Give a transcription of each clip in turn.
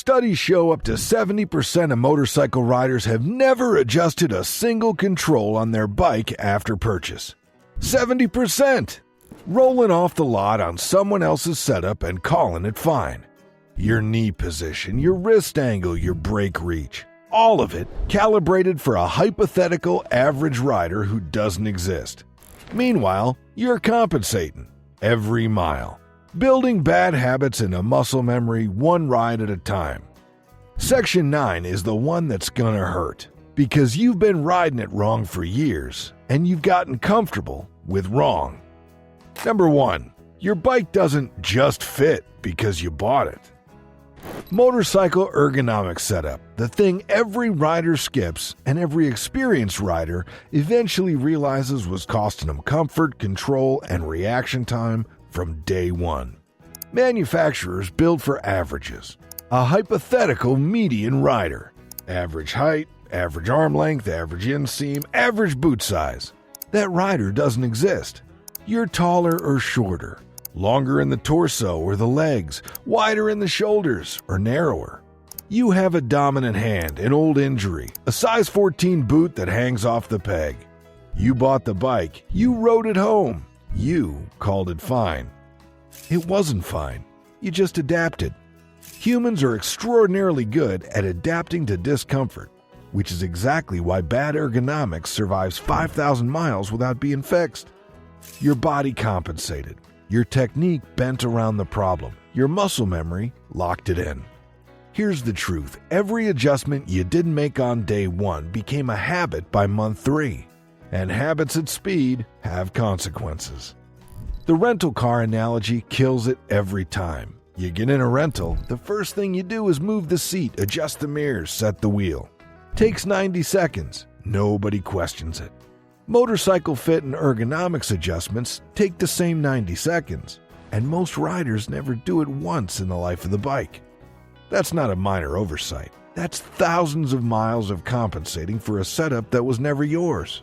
Studies show up to 70% of motorcycle riders have never adjusted a single control on their bike after purchase. 70%! Rolling off the lot on someone else's setup and calling it fine. Your knee position, your wrist angle, your brake reach. All of it calibrated for a hypothetical average rider who doesn't exist. Meanwhile, you're compensating every mile, building bad habits into muscle memory one ride at a time. Section 9 is the one that's gonna hurt because you've been riding it wrong for years and you've gotten comfortable with wrong. Number 1, your bike doesn't just fit because you bought it. Motorcycle ergonomic setup, the thing every rider skips and every experienced rider eventually realizes was costing them comfort, control, and reaction time from day one. Manufacturers build for averages. A hypothetical median rider. Average height, average arm length, average inseam, average boot size. That rider doesn't exist. You're taller or shorter. Longer in the torso or the legs, wider in the shoulders or narrower. You have a dominant hand, an old injury, a size 14 boot that hangs off the peg. You bought the bike, you rode it home, you called it fine. It wasn't fine, you just adapted. Humans are extraordinarily good at adapting to discomfort, which is exactly why bad ergonomics survives 5,000 miles without being fixed. Your body compensated. Your technique bent around the problem. Your muscle memory locked it in. Here's the truth. Every adjustment you didn't make on day 1 became a habit by month 3. And habits at speed have consequences. The rental car analogy kills it every time. You get in a rental, the first thing you do is move the seat, adjust the mirrors, set the wheel. Takes 90 seconds. Nobody questions it. Motorcycle fit and ergonomics adjustments take the same 90 seconds, and most riders never do it once in the life of the bike. That's not a minor oversight. That's thousands of miles of compensating for a setup that was never yours.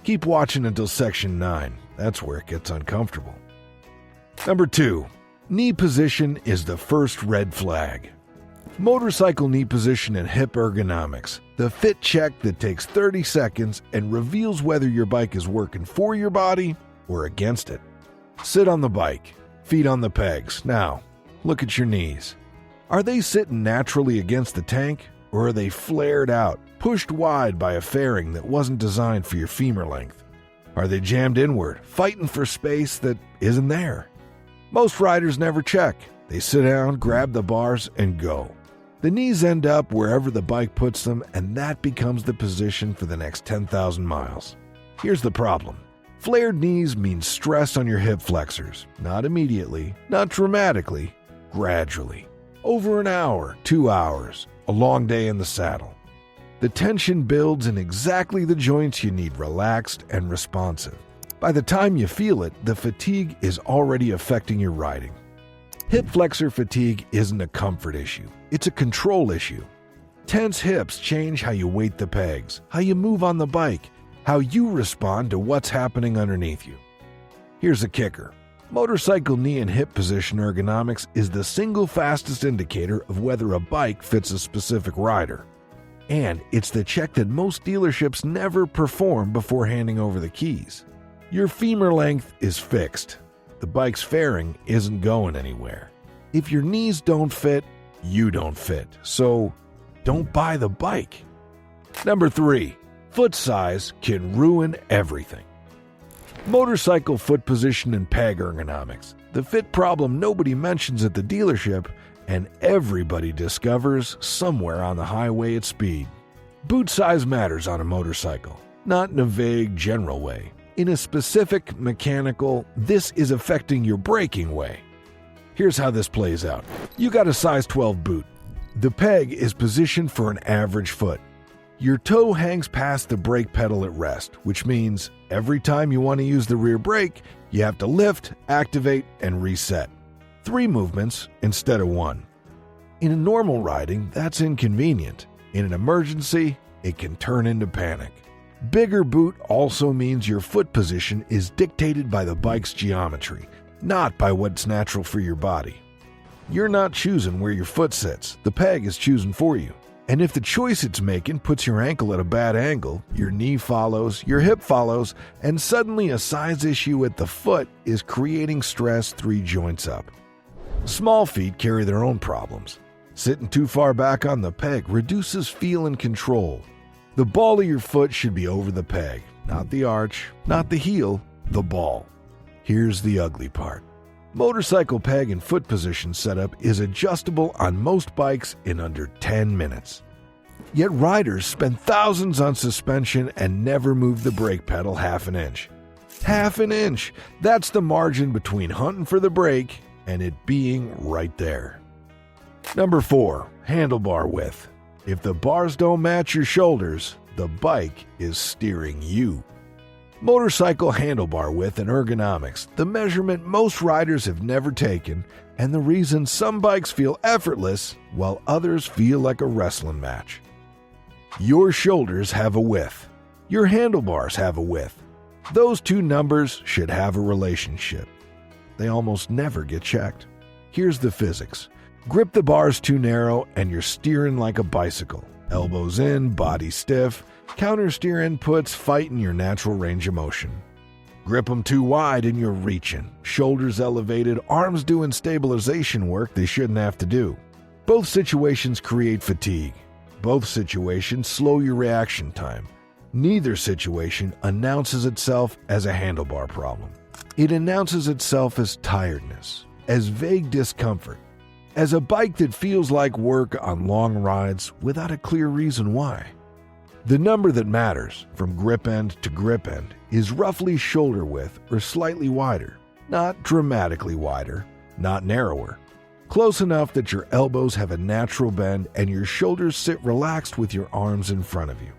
Keep watching until section 9. That's where it gets uncomfortable. Number 2. Knee position is the first red flag. Motorcycle knee position and hip ergonomics, the fit check that takes 30 seconds and reveals whether your bike is working for your body or against it. Sit on the bike, feet on the pegs. Now, look at your knees. Are they sitting naturally against the tank, or are they flared out, pushed wide by a fairing that wasn't designed for your femur length? Are they jammed inward, fighting for space that isn't there? Most riders never check. They sit down, grab the bars, and go. The knees end up wherever the bike puts them, and that becomes the position for the next 10,000 miles. Here's the problem. Flared knees mean stress on your hip flexors. Not immediately, not dramatically, gradually. Over an hour, 2 hours, a long day in the saddle. The tension builds in exactly the joints you need relaxed and responsive. By the time you feel it, the fatigue is already affecting your riding. Hip flexor fatigue isn't a comfort issue. It's a control issue. Tense hips change how you weight the pegs, how you move on the bike, how you respond to what's happening underneath you. Here's a kicker. Motorcycle knee and hip position ergonomics is the single fastest indicator of whether a bike fits a specific rider. And it's the check that most dealerships never perform before handing over the keys. Your femur length is fixed. The bike's fairing isn't going anywhere. If your knees don't fit, you don't fit. So don't buy the bike. Number 3, foot size can ruin everything. Motorcycle foot position and peg ergonomics, the fit problem nobody mentions at the dealership and everybody discovers somewhere on the highway at speed. Boot size matters on a motorcycle, not in a vague general way. In a specific mechanical, this is affecting your braking way. Here's how this plays out. You got a size 12 boot. The peg is positioned for an average foot. Your toe hangs past the brake pedal at rest, which means every time you want to use the rear brake, you have to lift, activate, and reset. 3 movements instead of 1. In a normal riding, that's inconvenient. In an emergency, it can turn into panic. Bigger boot also means your foot position is dictated by the bike's geometry, not by what's natural for your body. You're not choosing where your foot sits, the peg is choosing for you. And if the choice it's making puts your ankle at a bad angle, your knee follows, your hip follows, and suddenly a size issue at the foot is creating stress 3 joints up. Small feet carry their own problems. Sitting too far back on the peg reduces feel and control. The ball of your foot should be over the peg, not the arch, not the heel, the ball. Here's the ugly part. Motorcycle peg and foot position setup is adjustable on most bikes in under 10 minutes. Yet riders spend thousands on suspension and never move the brake pedal half an inch. Half an inch! That's the margin between hunting for the brake and it being right there. Number 4, handlebar width. If the bars don't match your shoulders, the bike is steering you. Motorcycle handlebar width and ergonomics, the measurement most riders have never taken, and the reason some bikes feel effortless while others feel like a wrestling match. Your shoulders have a width. Your handlebars have a width. Those 2 numbers should have a relationship. They almost never get checked. Here's the physics. Grip the bars too narrow and you're steering like a bicycle. Elbows in, body stiff. Counter steer inputs fighting your natural range of motion. Grip them too wide and you're reaching. Shoulders elevated, arms doing stabilization work they shouldn't have to do. Both situations create fatigue. Both situations slow your reaction time. Neither situation announces itself as a handlebar problem. It announces itself as tiredness, as vague discomfort, as a bike that feels like work on long rides without a clear reason why. The number that matters, from grip end to grip end, is roughly shoulder width or slightly wider, not dramatically wider, not narrower. Close enough that your elbows have a natural bend and your shoulders sit relaxed with your arms in front of you.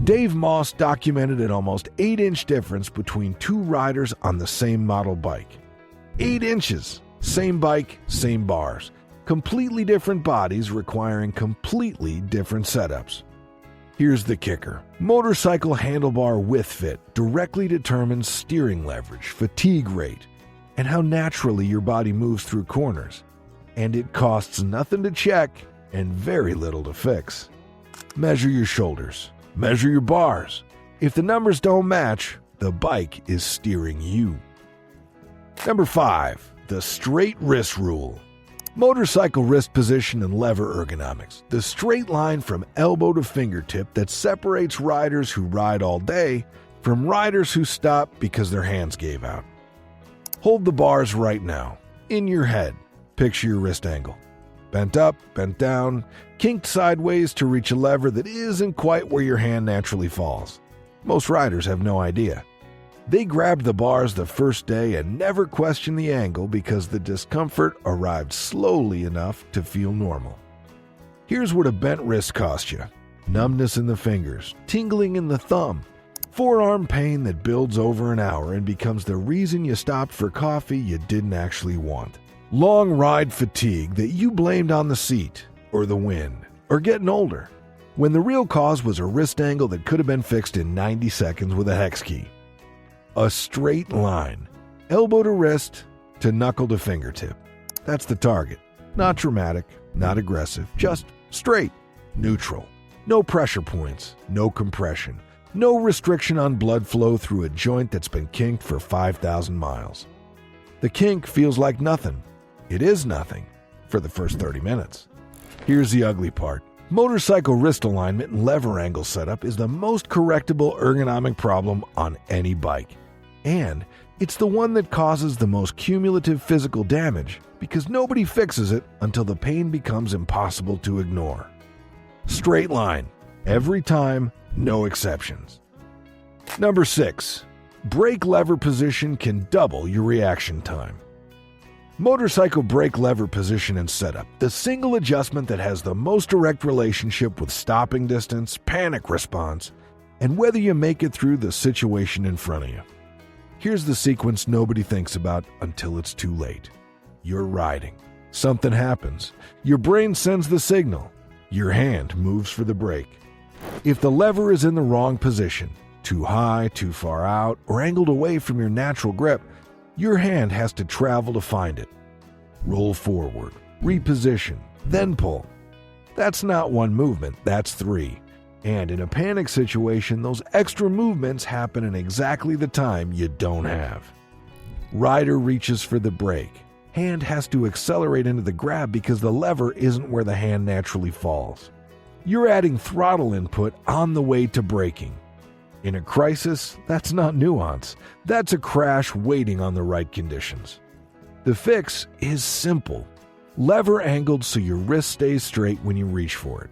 Dave Moss documented an almost 8-inch difference between 2 riders on the same model bike. 8 inches! Same bike, same bars. Completely different bodies requiring completely different setups. Here's the kicker. Motorcycle handlebar width fit directly determines steering leverage, fatigue rate, and how naturally your body moves through corners. And it costs nothing to check and very little to fix. Measure your shoulders. Measure your bars. If the numbers don't match, the bike is steering you. Number 5, the straight wrist rule. Motorcycle wrist position and lever ergonomics, the straight line from elbow to fingertip that separates riders who ride all day from riders who stop because their hands gave out. Hold the bars right now. In your head, picture your wrist angle. Bent up, bent down, kinked sideways to reach a lever that isn't quite where your hand naturally falls. Most riders have no idea. They grabbed the bars the first day and never questioned the angle because the discomfort arrived slowly enough to feel normal. Here's what a bent wrist costs you. Numbness in the fingers, tingling in the thumb, forearm pain that builds over an hour and becomes the reason you stopped for coffee you didn't actually want. Long ride fatigue that you blamed on the seat, or the wind, or getting older, when the real cause was a wrist angle that could have been fixed in 90 seconds with a hex key. A straight line, elbow to wrist to knuckle to fingertip. That's the target. Not dramatic, not aggressive, just straight, neutral. No pressure points, no compression, no restriction on blood flow through a joint that's been kinked for 5,000 miles. The kink feels like nothing. It is nothing for the first 30 minutes. Here's the ugly part. Motorcycle wrist alignment and lever angle setup is the most correctable ergonomic problem on any bike. And it's the one that causes the most cumulative physical damage because nobody fixes it until the pain becomes impossible to ignore. Straight line. Every time, no exceptions. Number 6. Brake lever position can double your reaction time. Motorcycle brake lever position and setup, the single adjustment that has the most direct relationship with stopping distance, panic response, and whether you make it through the situation in front of you. Here's the sequence nobody thinks about until it's too late. You're riding. Something happens. Your brain sends the signal. Your hand moves for the brake. If the lever is in the wrong position, too high, too far out, or angled away from your natural grip, your hand has to travel to find it. Roll forward, reposition, then pull. That's not one movement, that's 3. And in a panic situation, those extra movements happen in exactly the time you don't have. Rider reaches for the brake. Hand has to accelerate into the grab because the lever isn't where the hand naturally falls. You're adding throttle input on the way to braking. In a crisis, that's not nuance. That's a crash waiting on the right conditions. The fix is simple. Lever angled so your wrist stays straight when you reach for it.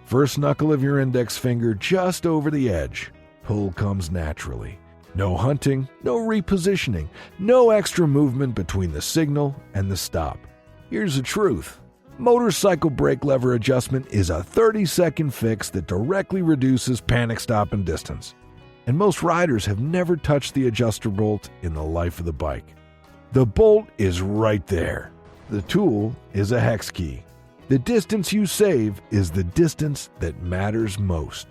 First knuckle of your index finger just over the edge. Pull comes naturally. No hunting, no repositioning, no extra movement between the signal and the stop. Here's the truth. Motorcycle brake lever adjustment is a 30-second fix that directly reduces panic stop and distance. And most riders have never touched the adjuster bolt in the life of the bike. The bolt is right there. The tool is a hex key. The distance you save is the distance that matters most.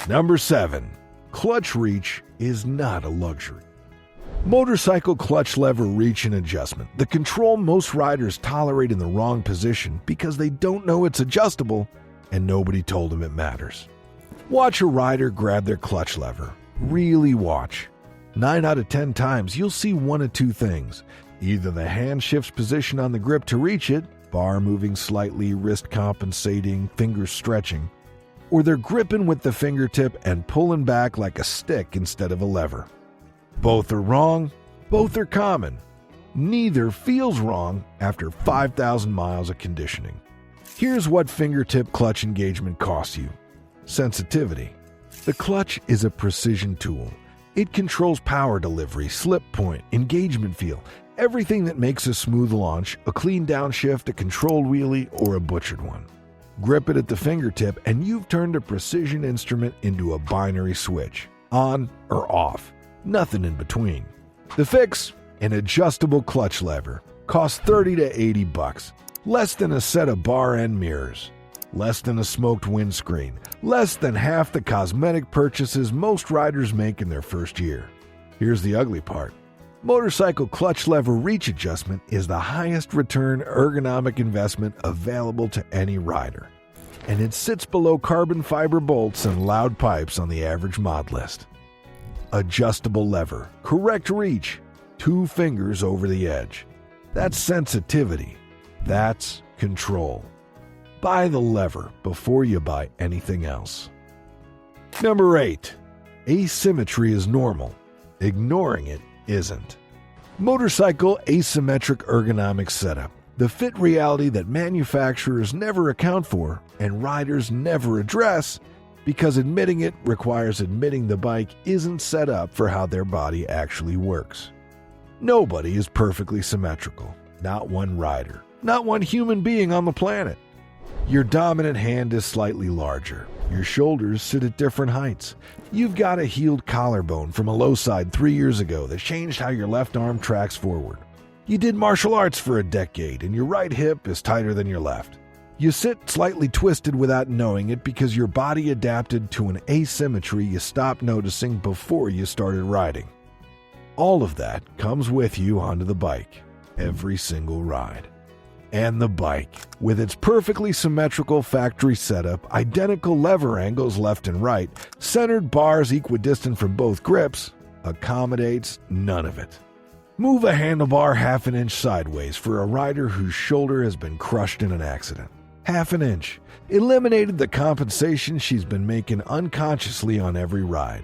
Number 7. Clutch reach is not a luxury. Motorcycle clutch lever reach and adjustment, the control most riders tolerate in the wrong position because they don't know it's adjustable and nobody told them it matters. Watch a rider grab their clutch lever. Really watch. 9 out of 10 times you'll see one of two things. Either the hand shifts position on the grip to reach it, bar moving slightly, wrist compensating, fingers stretching, or they're gripping with the fingertip and pulling back like a stick instead of a lever. Both are wrong, both are common. Neither feels wrong after 5,000 miles of conditioning. Here's what fingertip clutch engagement costs you. Sensitivity. The clutch is a precision tool. It controls power delivery, slip point, engagement feel, everything that makes a smooth launch, a clean downshift, a controlled wheelie, or a butchered one. Grip it at the fingertip and you've turned a precision instrument into a binary switch, on or off, nothing in between. The fix? An adjustable clutch lever. Costs $30 to $80, less than a set of bar end mirrors, less than a smoked windscreen, less than half the cosmetic purchases most riders make in their first year. Here's the ugly part. Motorcycle clutch lever reach adjustment is the highest return ergonomic investment available to any rider, and it sits below carbon fiber bolts and loud pipes on the average mod list. Adjustable lever, correct reach, 2 fingers over the edge. That's sensitivity. That's control. Buy the lever before you buy anything else. Number 8. Asymmetry is normal. Ignoring it isn't. Motorcycle asymmetric ergonomic setup. The fit reality that manufacturers never account for and riders never address because admitting it requires admitting the bike isn't set up for how their body actually works. Nobody is perfectly symmetrical. Not one rider. Not one human being on the planet. Your dominant hand is slightly larger. Your shoulders sit at different heights. You've got a healed collarbone from a low side 3 years ago that changed how your left arm tracks forward. You did martial arts for a decade and your right hip is tighter than your left. You sit slightly twisted without knowing it because your body adapted to an asymmetry you stopped noticing before you started riding. All of that comes with you onto the bike, every single ride. And the bike, with its perfectly symmetrical factory setup, identical lever angles left and right, centered bars equidistant from both grips, accommodates none of it. Move a handlebar half an inch sideways for a rider whose shoulder has been crushed in an accident. Half an inch. Eliminated the compensation she's been making unconsciously on every ride.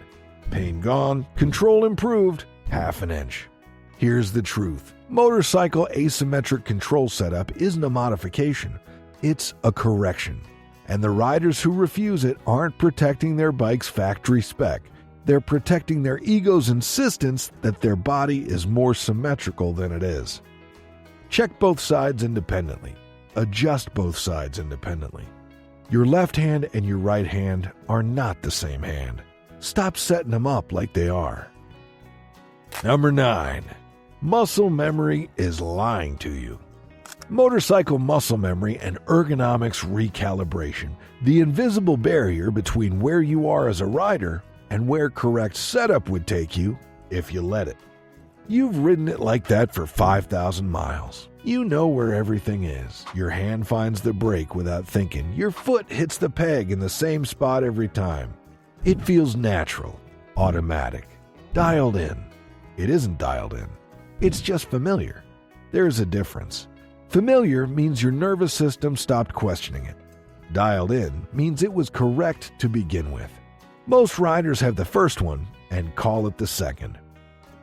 Pain gone, control improved, half an inch. Here's the truth. Motorcycle asymmetric control setup isn't a modification, it's a correction. And the riders who refuse it aren't protecting their bike's factory spec. They're protecting their ego's insistence that their body is more symmetrical than it is. Check both sides independently. Adjust both sides independently. Your left hand and your right hand are not the same hand. Stop setting them up like they are. Number 9. Muscle memory is lying to you. Motorcycle muscle memory and ergonomics recalibration, the invisible barrier between where you are as a rider and where correct setup would take you if you let it. You've ridden it like that for 5,000 miles. You know where everything is. Your hand finds the brake without thinking. Your foot hits the peg in the same spot every time. It feels natural, automatic, dialed in. It isn't dialed in. It's just familiar. There's a difference. Familiar means your nervous system stopped questioning it. Dialed in means it was correct to begin with. Most riders have the first one and call it the second.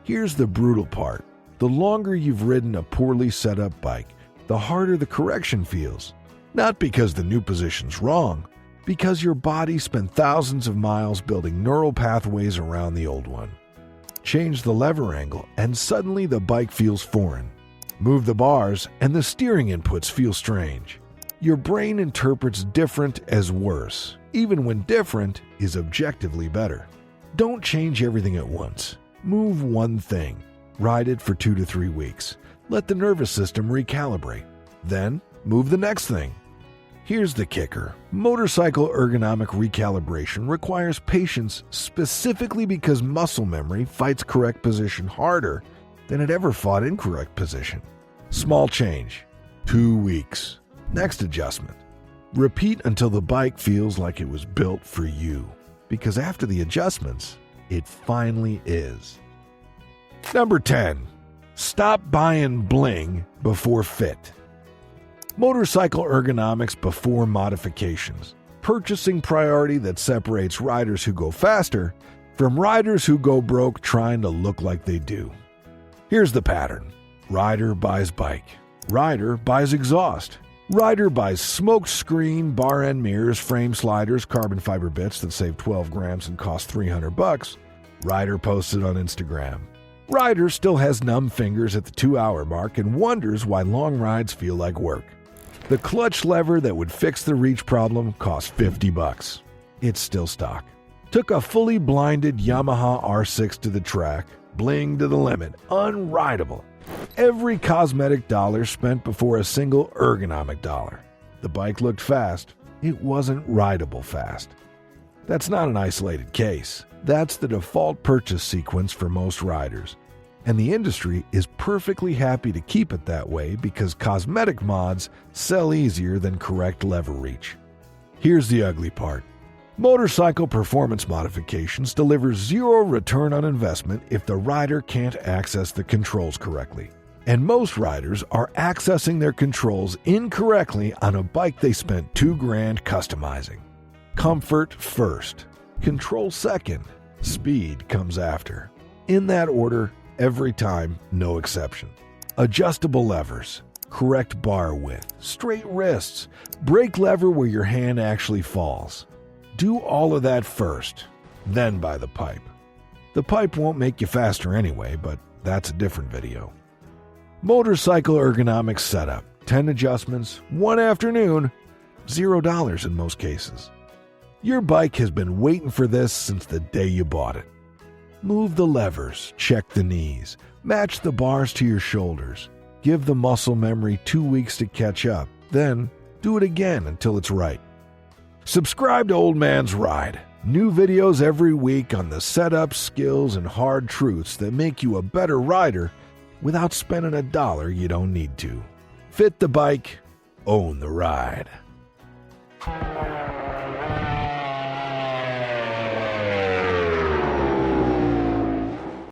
Here's the brutal part. The longer you've ridden a poorly set up bike, the harder the correction feels. Not because the new position's wrong, because your body spent thousands of miles building neural pathways around the old one. Change the lever angle and suddenly the bike feels foreign. Move the bars and the steering inputs feel strange. Your brain interprets different as worse, even when different is objectively better. Don't change everything at once. Move one thing. Ride it for 2 to 3 weeks. Let the nervous system recalibrate. Then, move the next thing. Here's the kicker. Motorcycle ergonomic recalibration requires patience specifically because muscle memory fights correct position harder than it ever fought incorrect position. Small change. 2 weeks. Next adjustment. Repeat until the bike feels like it was built for you. Because after the adjustments, it finally is. Number 10. Stop buying bling before fit. Motorcycle ergonomics before modifications. Purchasing priority that separates riders who go faster from riders who go broke trying to look like they do. Here's the pattern. Rider buys bike. Rider buys exhaust. Rider buys smoked screen, bar end mirrors, frame sliders, carbon fiber bits that save 12 grams and cost $300. Rider posts it on Instagram. Rider still has numb fingers at the 2-hour mark and wonders why long rides feel like work. The clutch lever that would fix the reach problem cost $50. It's still stock. Took a fully blinded Yamaha R6 to the track, bling to the limit, unrideable. Every cosmetic dollar spent before a single ergonomic dollar. The bike looked fast. It wasn't rideable fast. That's not an isolated case. That's the default purchase sequence for most riders. And the industry is perfectly happy to keep it that way because cosmetic mods sell easier than correct lever reach. Here's the ugly part. Motorcycle performance modifications deliver zero return on investment if the rider can't access the controls correctly. And most riders are accessing their controls incorrectly on a bike they spent $2,000 customizing. Comfort first. Control second. Speed comes after. In that order, every time, no exception. Adjustable levers. Correct bar width. Straight wrists. Brake lever where your hand actually falls. Do all of that first, then buy the pipe. The pipe won't make you faster anyway, but that's a different video. Motorcycle ergonomics setup. 10 adjustments, 1 afternoon, $0 in most cases. Your bike has been waiting for this since the day you bought it. Move the levers, check the knees, match the bars to your shoulders. Give the muscle memory 2 weeks to catch up, then do it again until it's right. Subscribe to Old Man's Ride. New videos every week on the setup, skills, and hard truths that make you a better rider without spending $1 you don't need to. Fit the bike, own the ride.